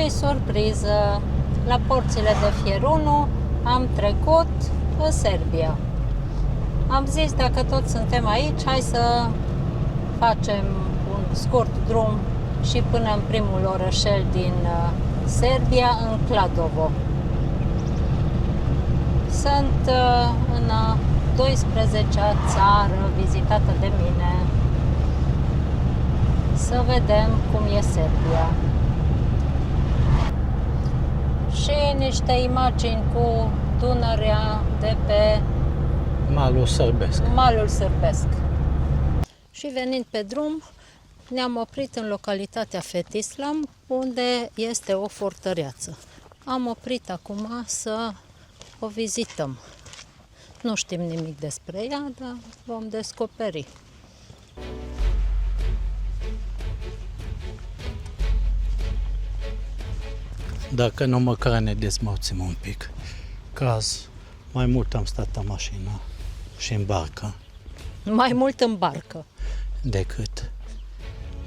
ce-i surpriză! La porțile de fier 1 am trecut în Serbia. Am zis, dacă tot suntem aici, hai să facem un scurt drum și până în primul orășel din Serbia, în Kladovo. Sunt în a 12-a țară vizitată de mine. Să vedem cum e Serbia. Și niște imagini cu Dunărea de pe malul sârbesc. Și venind pe drum, ne-am oprit în localitatea Fetislam, unde este o fortăreață. Am oprit acum să o vizităm. Nu știm nimic despre ea, dar vom descoperi. Dacă nu, măcar ne dezmorțim un pic. Caz, mai mult am stat în mașină și în barcă. Mai mult în barcă. Decât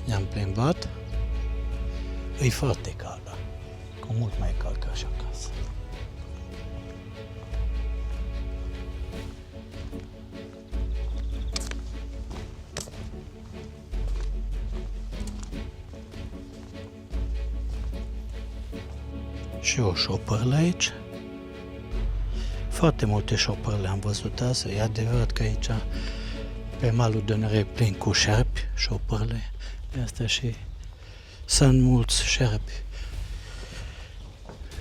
ne-am plimbat. E foarte caldă. Cu mult mai cald ca și acasă. Și o șopărlă aici. Foarte multe șopărle am văzut azi. E adevărat că aici, pe malul Dunării, plin cu șerpi, șopărle. De asta și sunt mulți șerpi.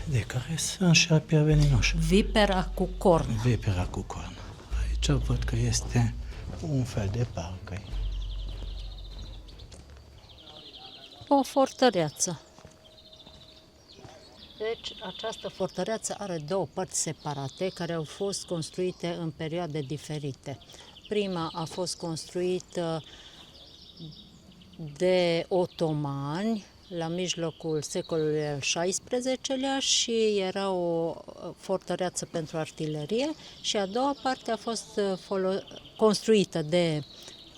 De care sunt șerpi veninoși. Vipera cu corn. Vipera cu corn. Aici văd că este un fel de parcă. O fortăreață. Deci, această fortăreață are două părți separate care au fost construite în perioade diferite. Prima a fost construită de otomani la mijlocul secolului al XVI-lea și era o fortăreață pentru artilerie, și a doua parte a fost construită de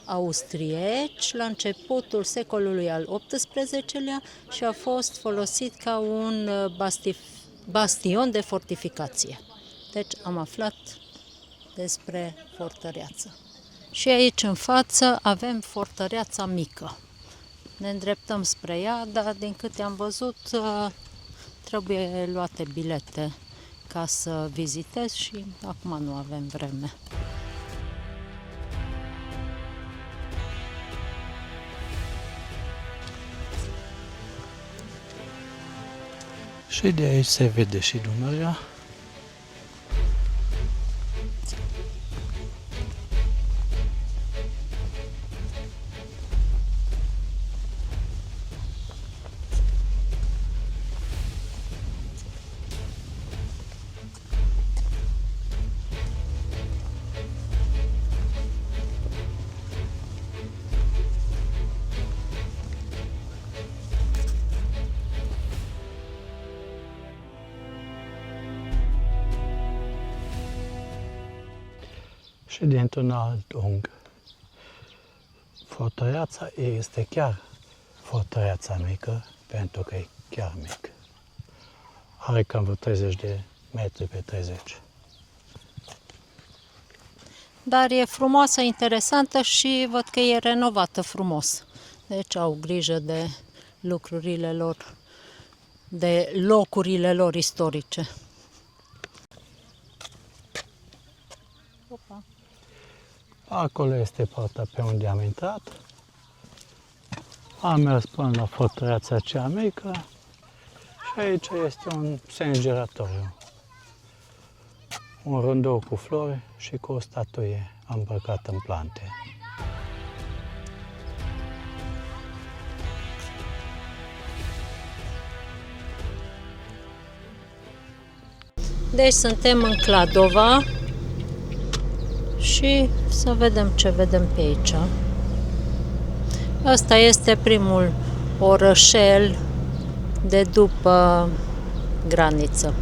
austrieci la începutul secolului al XVIII-lea și a fost folosit ca un bastion de fortificație. Deci am aflat despre fortăreață. Și aici în față avem fortăreața mică. Ne îndreptăm spre ea, dar din câte am văzut trebuie luate bilete ca să vizitez și acum nu avem vreme. Și de aici se vede și Dunărea. Și dintr-un alt unghi. Fortăreața este chiar fortăreața mică, pentru că e chiar mică. Are cam vreo 30 de metri pe 30. Dar e frumoasă, interesantă și văd că e renovată frumos. Deci au grijă de lucrurile lor, de locurile lor istorice. Opa. Acolo este partea pe unde am intrat. Am mers până la fortăreața cea mică și aici este un sengeratoriu. Un rândou cu flori și cu o statuie îmbrăcată în plante. Deci suntem în Kladova și să vedem ce vedem pe aici. Asta este primul orășel de după graniță.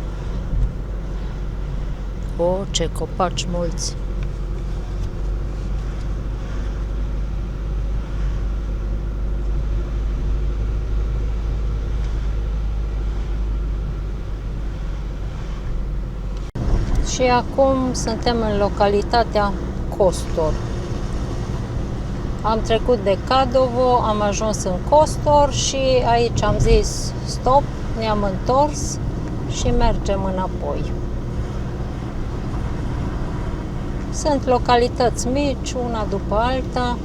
O, ce copaci mulți! Și acum suntem în localitatea Costor. Am trecut de Cadovo, am ajuns în Costor și aici am zis stop, ne-am întors și mergem înapoi. Sunt localități mici, una după alta.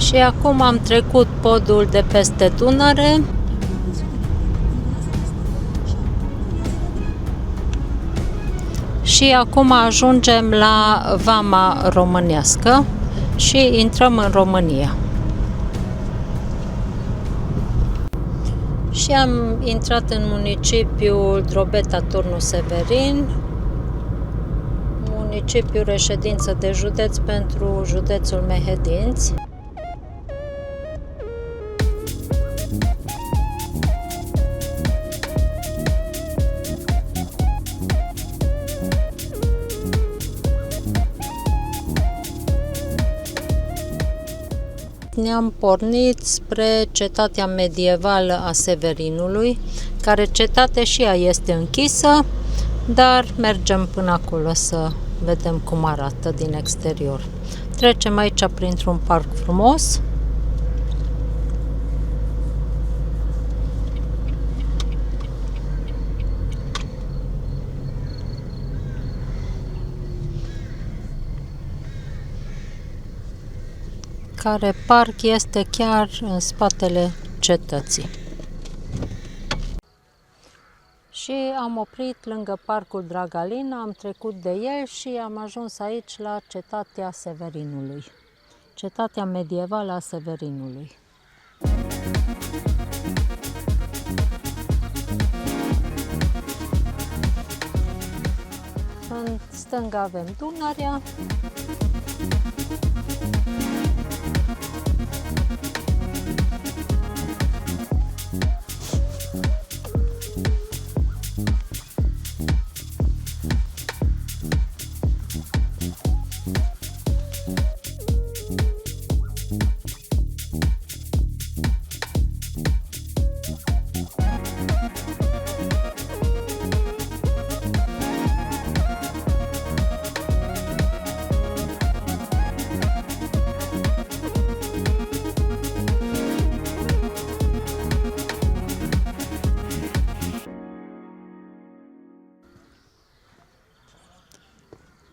Și acum am trecut podul de peste Dunăre. Și acum ajungem la vama românească și intrăm în România. Și am intrat în municipiul Drobeta Turnul Severin, municipiul reședință de județ pentru județul Mehedinți. Ne-am pornit spre cetatea medievală a Severinului, care cetate și ea este închisă, dar mergem până acolo să vedem cum arată din exterior. Trecem aici printr-un parc frumos. Care parc este chiar în spatele cetății. Și am oprit lângă parcul Dragalina, am trecut de el și am ajuns aici la cetatea Severinului. Cetatea medievală a Severinului. În stânga avem Dunărea.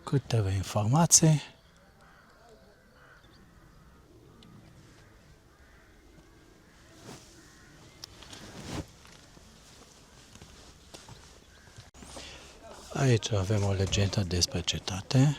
Câteva informații. Aici avem o legendă despre cetate.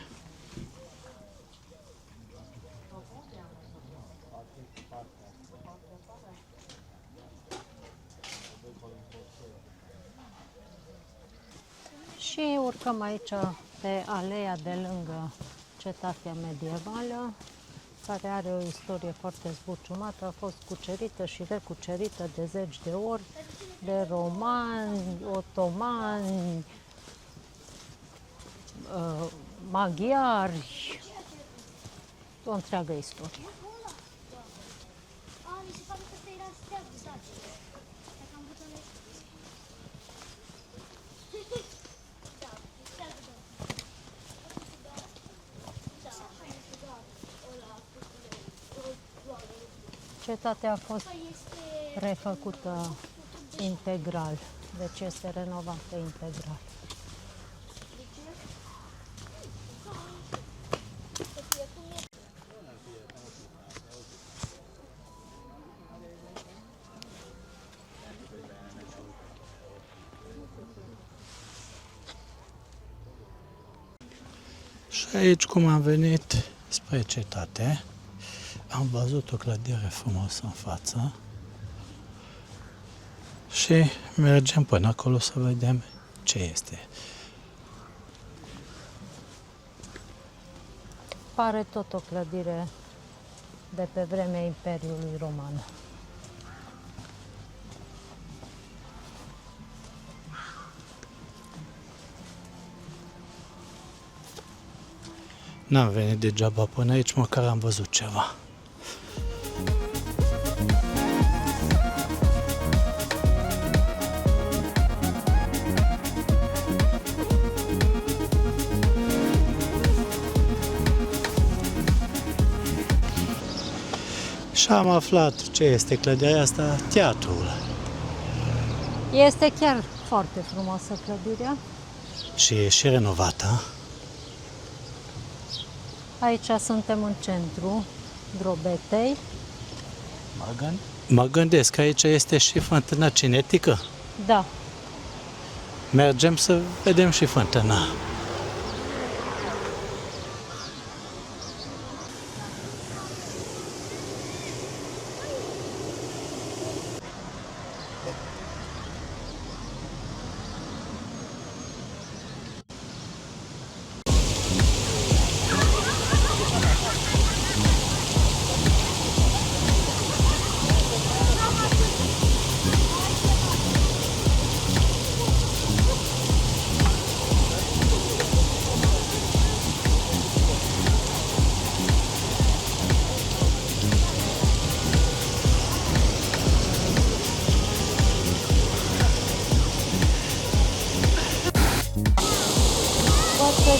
Și urcăm aici pe aleea de lângă cetatea medievală, care are o istorie foarte zbuciumată, a fost cucerită și recucerită de zeci de ori de romani, otomani, maghiari, o întreagă istorie. Cetatea a fost refăcută integral, deci este renovată integral. Și aici, cum am venit spre cetate, am văzut o clădire frumoasă în față și mergem până acolo să vedem ce este. Pare tot o clădire de pe vremea Imperiului Roman. N-am venit degeaba până aici, măcar am văzut ceva. Și am aflat ce este clădirea asta, teatrul. Este chiar foarte frumoasă clădirea. Și e și renovată. Aici suntem în centru Drobetei. Mă gândesc că aici este și fântâna cinetică. Da, Mergem să vedem și fântâna.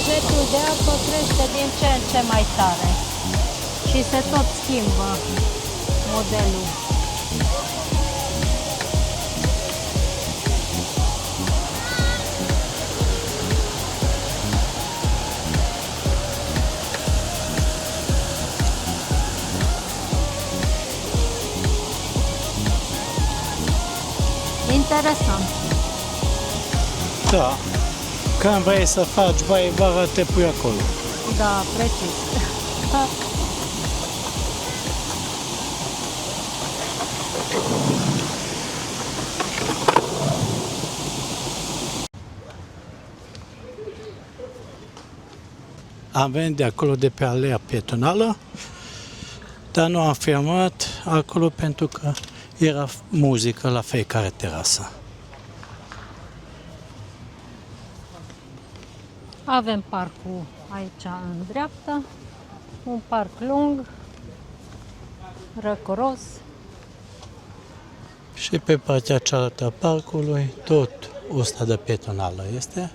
Jetul de apă crește din ce în ce mai tare și se tot schimbă modelul. Interesant. Da. Când vrei să faci baie vară, te pui acolo. Da, precis. Am venit de acolo, de pe alea pietonală, dar nu am filmat acolo pentru că era muzică la fiecare terasă. Avem parcul aici în dreapta, un parc lung, răcoros. Și pe partea cealaltă a parcului, tot o stradă pietonală este.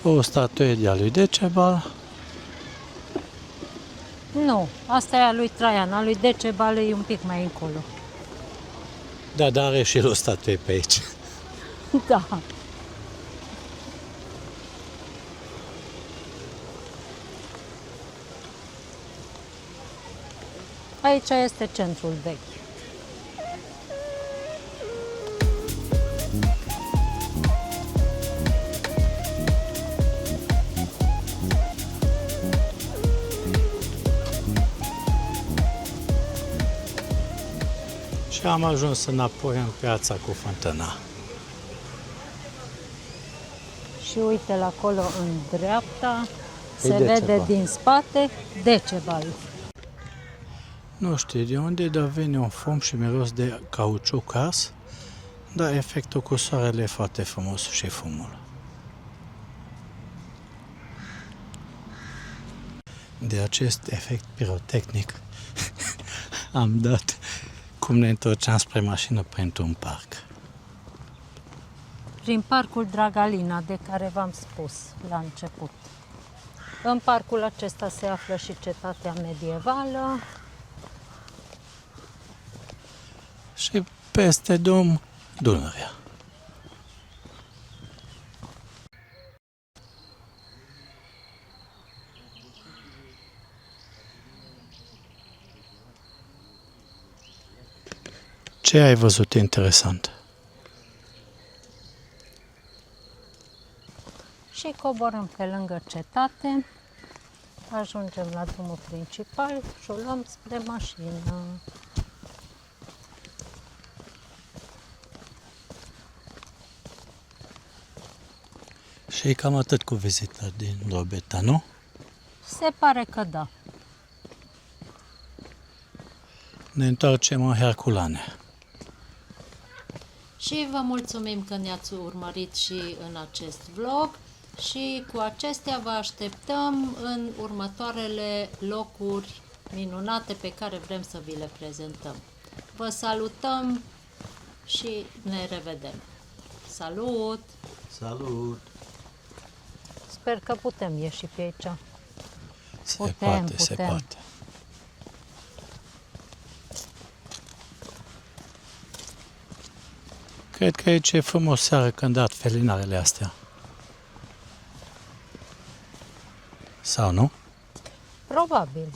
O statuie de-a lui Decebal. Nu, asta e a lui Traian, a lui Decebal e un pic mai încolo. Da, dar are și el o statuie pe aici. Da. Aici este centrul vechi. Și am ajuns înapoi în piața cu fântâna. Și uite-l acolo în dreapta, se Decebal. vede din spate Decebal. Nu știu de unde, dar vine un fum și miros de cauciuc ars, dar efectul cu soarele e foarte frumos și fumul. De acest efect pirotehnic am dat cum ne întorceam spre mașină printr-un parc. Prin parcul Dragalina, de care v-am spus la început. În parcul acesta se află și cetatea medievală. Și peste drum, Dunărea. Ce ai văzut interesant? Și coborâm pe lângă cetate, ajungem la drumul principal și o luăm spre mașină. Și cam atât cu vizita din Drobeta, nu? Se pare că da. Ne întoarcem în Herculane. Și vă mulțumim că ne-ați urmărit și în acest vlog și cu acestea vă așteptăm în următoarele locuri minunate pe care vrem să vi le prezentăm. Vă salutăm și ne revedem. Salut! Salut! Sper că putem ieși pe aici. Se Putem. poate. Cred că aici e frumos seară când dat felinarele astea. Sau nu? Probabil.